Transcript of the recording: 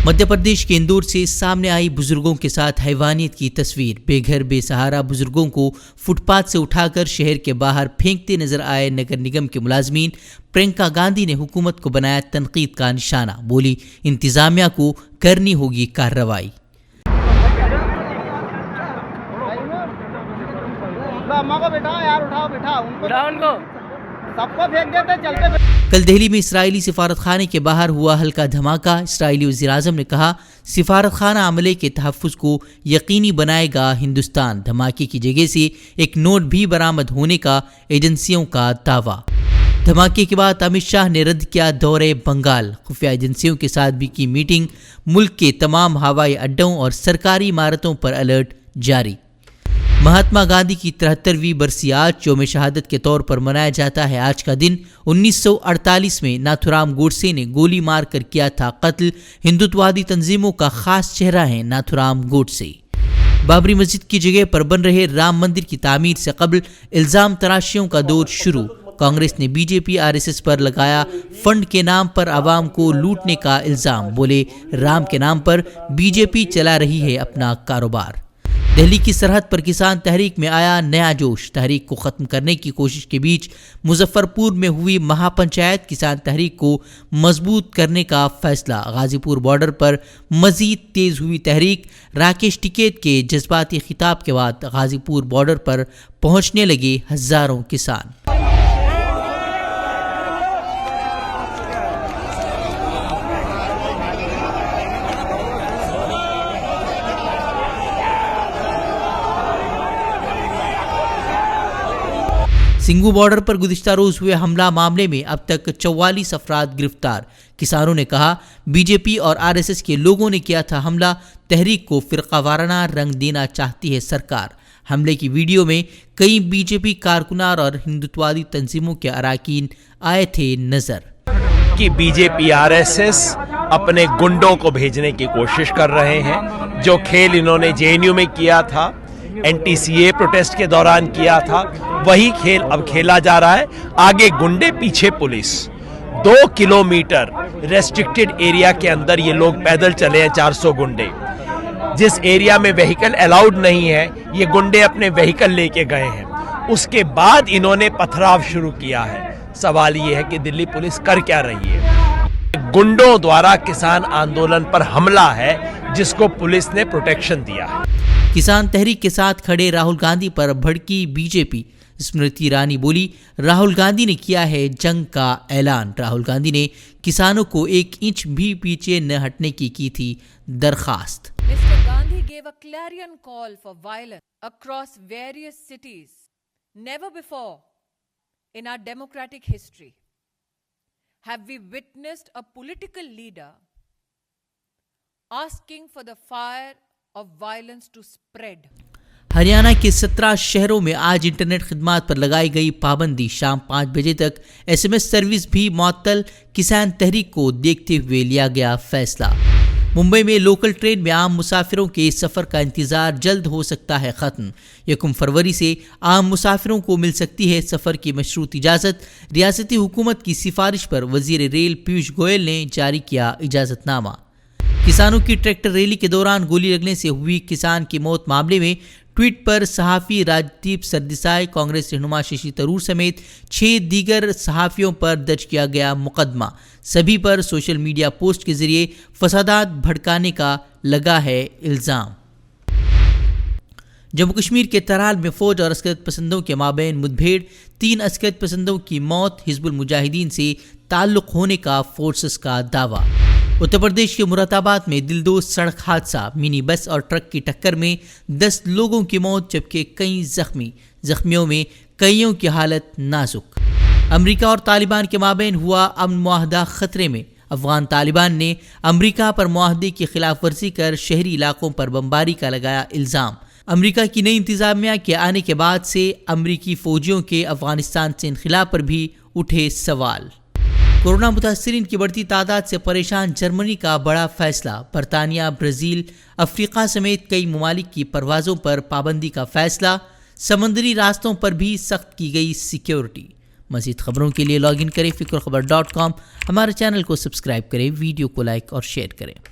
مدھیہ پردیش کے اندور سے سامنے آئی بزرگوں کے ساتھ حیوانیت کی تصویر۔ بے گھر بے سہارا بزرگوں کو فٹ پاتھ سے اٹھا کر شہر کے باہر پھینکتے نظر آئے نگر نگم کے ملازمین۔ پرینکا گاندھی نے حکومت کو بنایا تنقید کا نشانہ، بولی انتظامیہ کو کرنی ہوگی کارروائی۔ کل دہلی میں اسرائیلی سفارت خانے کے باہر ہوا ہلکا دھماکہ۔ اسرائیلی وزیر اعظم نے کہا سفارت خانہ عملے کے تحفظ کو یقینی بنائے گا ہندوستان۔ دھماکے کی جگہ سے ایک نوٹ بھی برآمد ہونے کا ایجنسیوں کا دعویٰ۔ دھماکے کے بعد امت شاہ نے رد کیا دورے بنگال۔ خفیہ ایجنسیوں کے ساتھ بھی کی میٹنگ۔ ملک کے تمام ہوائی اڈوں اور سرکاری عمارتوں پر الرٹ جاری۔ مہاتما گاندھی کی 73ویں برسی آج یوم شہادت کے طور پر منایا جاتا ہے۔ آج کا دن 1948 میں ناتھورام گوڈسے نے گولی مار کر کیا تھا قتل۔ ہندوتوادی تنظیموں کا خاص چہرہ ہیں ناتھورام گوڈسے۔ بابری مسجد کی جگہ پر بن رہے رام مندر کی تعمیر سے قبل الزام تراشیوں کا دور شروع۔ کانگریس نے بی جے پی RSS پر لگایا فنڈ کے نام پر عوام کو لوٹنے کا الزام، بولے رام کے نام پر بی جے پی چلا رہی ہے اپنا کاروبار۔ دہلی کی سرحد پر کسان تحریک میں آیا نیا جوش۔ تحریک کو ختم کرنے کی کوشش کے بیچ مظفر پور میں ہوئی مہا پنچایت۔ کسان تحریک کو مضبوط کرنے کا فیصلہ۔ غازی پور بارڈر پر مزید تیز ہوئی تحریک۔ راکیش ٹکیت کے جذباتی خطاب کے بعد غازی پور بارڈر پر پہنچنے لگے ہزاروں کسان۔ سنگھو بارڈر پر گزشتہ روز ہوئے حملہ معاملے میں اب تک 44 افراد گرفتار۔ کسانوں نے کہا بی جے پی اور RSS کے لوگوں نے کیا تھا حملہ، تحریک کو فرقہ وارانہ رنگ دینا چاہتی ہے سرکار۔ حملے کی ویڈیو میں کئی بی جے پی کارکنان اور ہندوتوادی تنظیموں کے اراکین آئے تھے نظر۔ کہ بی جے پی RSS اپنے گنڈوں کو بھیجنے کی کوشش کر رہے ہیں۔ جو کھیل انہوں نے JNU میں کیا تھا، NTCA پروٹیسٹ کے دوران کیا تھا، وہی کھیل اب کھیلا جا رہا ہے۔ آگے گنڈے پیچھے پولیس۔ 2 کلومیٹر ریسٹرکٹڈ ایریا کے اندر یہ لوگ پیدل چلے ہیں، 400 گنڈے۔ جس ایریا میں وہیکل الاؤڈ نہیں ہے، یہ گنڈے اپنے وہیکل لے کے گئے ہیں۔ اس کے بعد انہوں نے پتھراؤ شروع کیا ہے۔ سوال یہ ہے کہ دلی پولیس کر کیا رہی ہے؟ گنڈوں دوارا کسان آندولن پر حملہ ہے جس کو پولیس نے پروٹیکشن دیا ہے۔ کسان تحریک کے ساتھ کھڑے راہل گاندھی پر بھڑکی بی جے پی۔ اسمرتی ایرانی بولی راہل گاندھی نے کیا ہے جنگ کا اعلان۔ راہل گاندھی نے کسانوں کو 1 انچ بھی پیچھے نہ ہٹنے کی تھی درخواست۔ Mr. Gandhi gave a clarion call for violence across various cities. Never before in our democratic history have we witnessed a political leader asking for the fire of violence to spread. Haryana کے 17 شہروں میں آج internet خدمات پر لگائی گئی پابندی۔ شام 5 بجے تک SMS سروس بھی معطل۔ کسان تحریک کو دیکھتے ہوئے لیا گیا فیصلہ۔ ممبئی میں لوکل ٹرین میں عام مسافروں کے سفر کا انتظار جلد ہو سکتا ہے ختم۔ 1 فروری سے عام مسافروں کو مل سکتی ہے سفر کی مشروط اجازت۔ ریاستی حکومت کی سفارش پر وزیر ریل پیوش گوئل نے جاری کیا اجازت نامہ۔ کسانوں کی ٹریکٹر ریلی کے دوران گولی لگنے سے ہوئی کسان کی موت معاملے میں ٹویٹ پر صحافی راجدیپ سردیسائی، کانگریس رہنما ششی تھرور سمیت 6 دیگر صحافیوں پر درج کیا گیا مقدمہ۔ سبھی پر سوشل میڈیا پوسٹ کے ذریعے فسادات بھڑکانے کا لگا ہے الزام۔ جموں کشمیر کے ترال میں فوج اور عسکریت پسندوں کے مابین مدبھیڑ، 3 عسکریت پسندوں کی موت۔ حزب المجاہدین سے تعلق ہونے کا فورسز کا دعویٰ۔ اتر پردیش کے مراد آباد میں دلدوز سڑک حادثہ، منی بس اور ٹرک کی ٹکر میں 10 لوگوں کی موت جبکہ کئی زخمی۔ زخمیوں میں کئیوں کی حالت نازک۔ امریکہ اور طالبان کے مابین ہوا امن معاہدہ خطرے میں۔ افغان طالبان نے امریکہ پر معاہدے کی خلاف ورزی کر شہری علاقوں پر بمباری کا لگایا الزام۔ امریکہ کی نئی انتظامیہ کے آنے کے بعد سے امریکی فوجیوں کے افغانستان سے انخلا پر بھی اٹھے سوال۔ کورونا متاثرین کی بڑھتی تعداد سے پریشان جرمنی کا بڑا فیصلہ۔ برطانیہ، برازیل، افریقہ سمیت کئی ممالک کی پروازوں پر پابندی کا فیصلہ۔ سمندری راستوں پر بھی سخت کی گئی سیکیورٹی۔ مزید خبروں کے لیے لاگ ان کریں فکرخبر.com۔ ہمارے چینل کو سبسکرائب کریں، ویڈیو کو لائک اور شیئر کریں۔